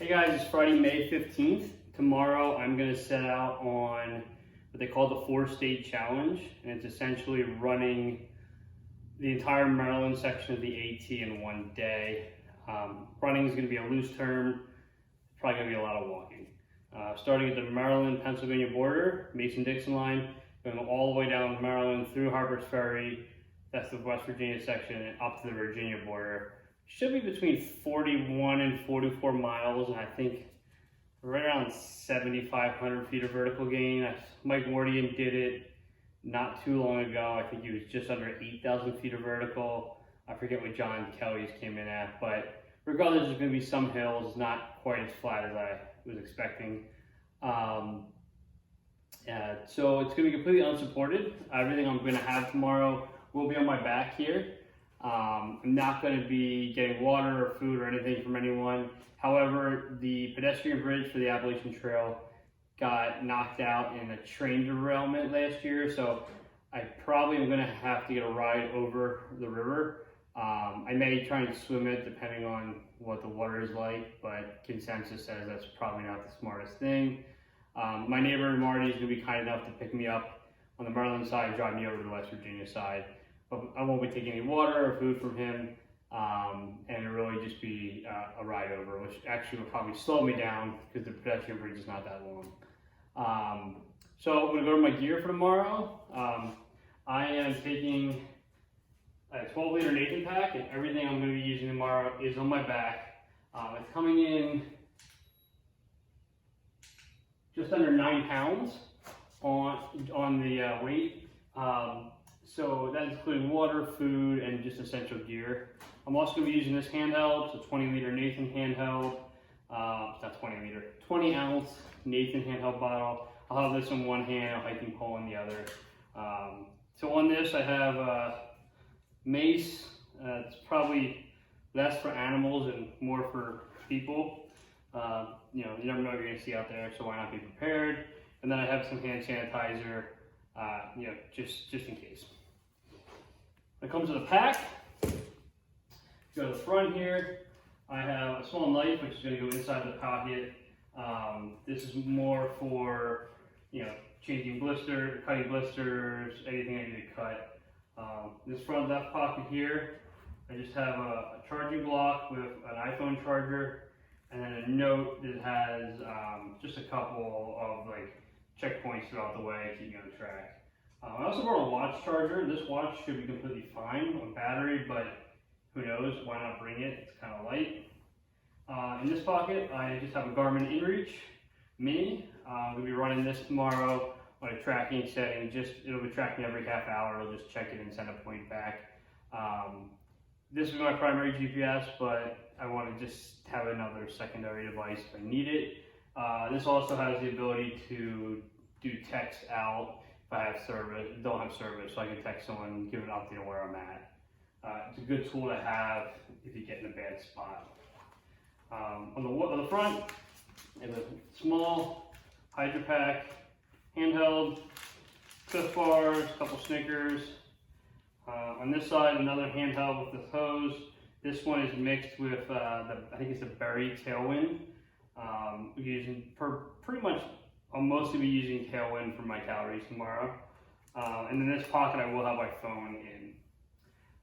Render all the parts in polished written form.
Hey guys, it's Friday, May 15th. Tomorrow I'm going to set out on what they call the 4-state challenge, and it's essentially running the entire Maryland section of the AT in one day. Running is going to be a loose term, probably going to be a lot of walking. Starting at the Maryland-Pennsylvania border, Mason-Dixon line, going all the way down Maryland through Harper's Ferry, that's the West Virginia section, and up to the Virginia border. Should be between 41 and 44 miles, and I think right around 7,500 feet of vertical gain. Mike Mordian did it not too long ago. I think he was just under 8,000 feet of vertical. I forget what John Kelly's came in at, but regardless, there's going to be some hills, not quite as flat as I was expecting. So it's going to be completely unsupported. Everything I'm going to have tomorrow will be on my back here. I'm not going to be getting water or food or anything from anyone. However, the pedestrian bridge for the Appalachian Trail got knocked out in a train derailment last year, so I probably am going to have to get a ride over the river. I may try and swim it depending on what the water is like, but consensus says that's probably not the smartest thing. My neighbor Marty is going to be kind enough to pick me up on the Maryland side and drive me over to the West Virginia side. But I won't be taking any water or food from him, and it'll really just be a ride over, which actually will probably slow me down because the pedestrian bridge is not that long. So I'm going to go to my gear for tomorrow. I am taking a 12-liter Nathan pack, and everything I'm going to be using tomorrow is on my back. It's coming in just under 9 pounds on the weight. So that's including water, food, and just essential gear. I'm also going to be using this handheld. It's a 20-liter Nathan handheld. It's not 20-liter, 20-ounce Nathan handheld bottle. I'll have this in one hand, a hiking pole in the other. So on this, I have mace. It's probably less for animals and more for people. You never know what you're going to see out there, so why not be prepared? And then I have some hand sanitizer, just in case. When it comes to the pack, go to the front here. I have a small knife, which is going to go inside the pocket. This is more for, changing cutting blisters, anything I need to cut. This front left pocket here, I just have a charging block with an iPhone charger, and then a note that has just a couple of checkpoints throughout the way to keep me on track. I also brought a watch charger. This watch should be completely fine on battery, but who knows, why not bring it? It's kind of light. In this pocket, I just have a Garmin InReach Mini. I'm going to be running this tomorrow on a tracking setting. It'll be tracking every half hour. It'll just check it and send a point back. This is my primary GPS, but I want to just have another secondary device if I need it. This also has the ability to do text out if I have service, don't have service, so I can text someone and give an update on where I'm at. It's a good tool to have if you get in a bad spot. On the front, I have a small Hydro Pack handheld, Cliff Bars, a couple Snickers. On this side, another handheld with the hose. This one is mixed with I think it's a berry Tailwind. I'll mostly be using Tailwind for my calories tomorrow. And in this pocket, I will have my phone in.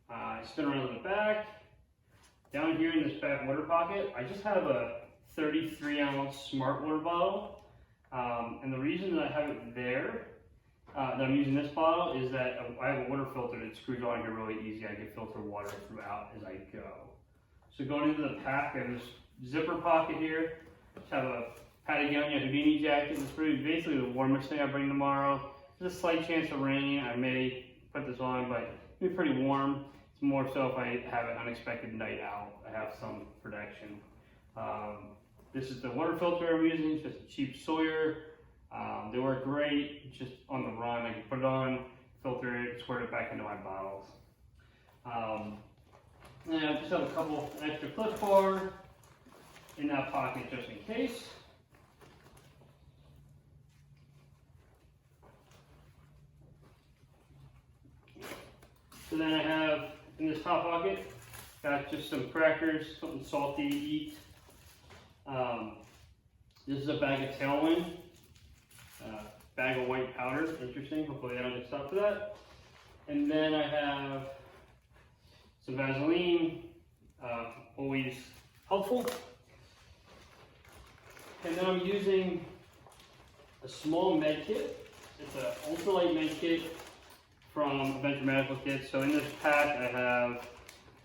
I spin around to the back. Down here in this back water pocket, I just have a 33-ounce smart water bottle. And the reason that I have it there, that I'm using this bottle, is that I have a water filter that screws on here really easy. I can filter water throughout as I go. So going into the pack, I have this zipper pocket here. Just have a Patagonia Houdini jacket. It's basically the warmest thing I bring tomorrow. There's a slight chance of rain. I may put this on, but it'll be pretty warm. It's more so if I have an unexpected night out, I have some protection. This is the water filter I'm using. It's just a cheap Sawyer. They work great. Just on the run, I can put it on, filter it, squirt it back into my bottles. And I just have a couple extra Cliff Bar in that pocket just in case. So then I have in this top pocket, got just some crackers, something salty to eat. This is a bag of Tailwind, bag of white powder. Interesting. Hopefully I don't get stopped for that. And then I have some Vaseline, always helpful. And then I'm using a small med kit. It's an ultralight med kit from Adventure Medical Kit. So in this pack I have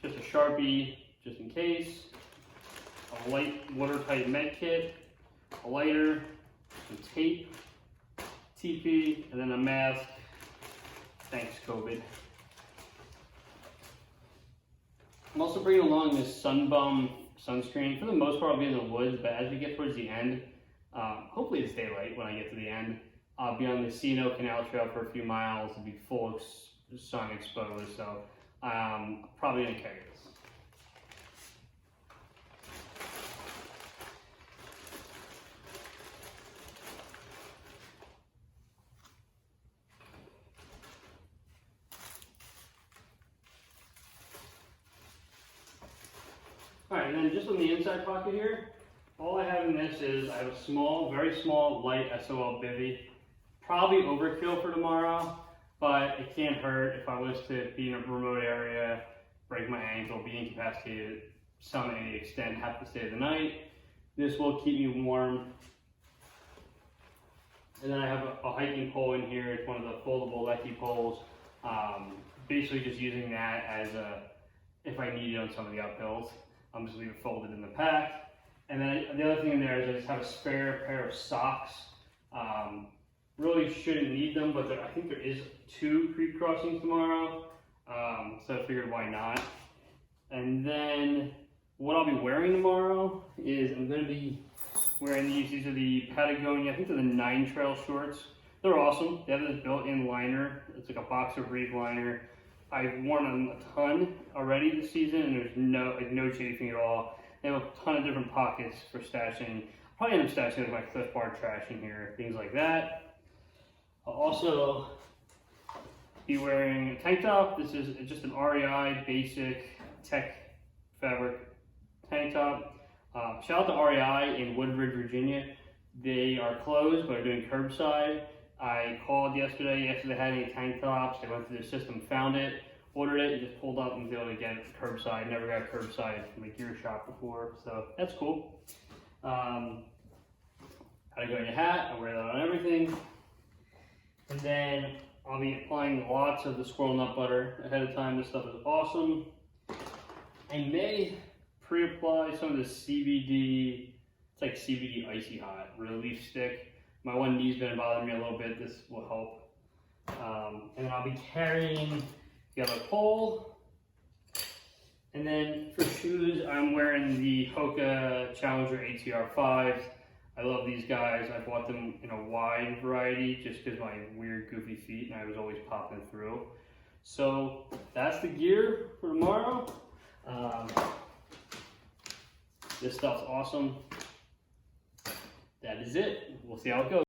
just a Sharpie, just in case, a light watertight med kit, a lighter, some tape, TP, and then a mask. Thanks, COVID. I'm also bringing along this Sunbum sunscreen. For the most part, I'll be in the woods, but as we get towards the end, hopefully it's daylight when I get to the end, I'll be on the Sino Canal Trail for a few miles. It'll be full sun exposed, so I'm probably gonna carry this. Alright, and then just on the inside pocket here, all I have in this is I have a small, very small, light SOL bivvy. Probably overkill for tomorrow, but it can't hurt if I was to be in a remote area, break my ankle, be incapacitated, some to any extent, have to stay the night. This will keep me warm. And then I have a hiking pole in here. It's one of the foldable Lecky poles. Basically just using that as if I need it on some of the uphills. I'm just leave it folded in the pack. And then the other thing in there is I just have a spare pair of socks. Really shouldn't need them, but I think there is 2 creek crossings tomorrow. So I figured why not. And then what I'll be wearing tomorrow is I'm going to be wearing these. These are the Patagonia, I think they're the 9 Trail shorts. They're awesome. They have this built-in liner. It's like a boxer brief liner. I've worn them a ton already this season, and there's no chafing at all. They have a ton of different pockets for stashing. I'll probably end up stashing like my Cliff Bar trash in here, things like that. I'll also be wearing a tank top. This is just an REI basic tech fabric tank top. Shout out to REI in Woodbridge, Virginia. They are closed, but are doing curbside. I called yesterday after they had any tank tops. They went through their system, found it, ordered it, and just pulled up and was able to get it curbside. Never got curbside from a gear shop before, so that's cool. Patagonia hat, I wear that on everything. And then I'll be applying lots of the squirrel nut butter ahead of time. This stuff is awesome. I may pre-apply some of the CBD, it's like CBD Icy Hot Relief Stick. My one knee's been bothering me a little bit. This will help. And then I'll be carrying the other pole. And then for shoes, I'm wearing the Hoka Challenger ATR 5s. I love these guys. I bought them in a wide variety just because my weird goofy feet and I was always popping through. So that's the gear for tomorrow. This stuff's awesome. That is it. We'll see how it goes.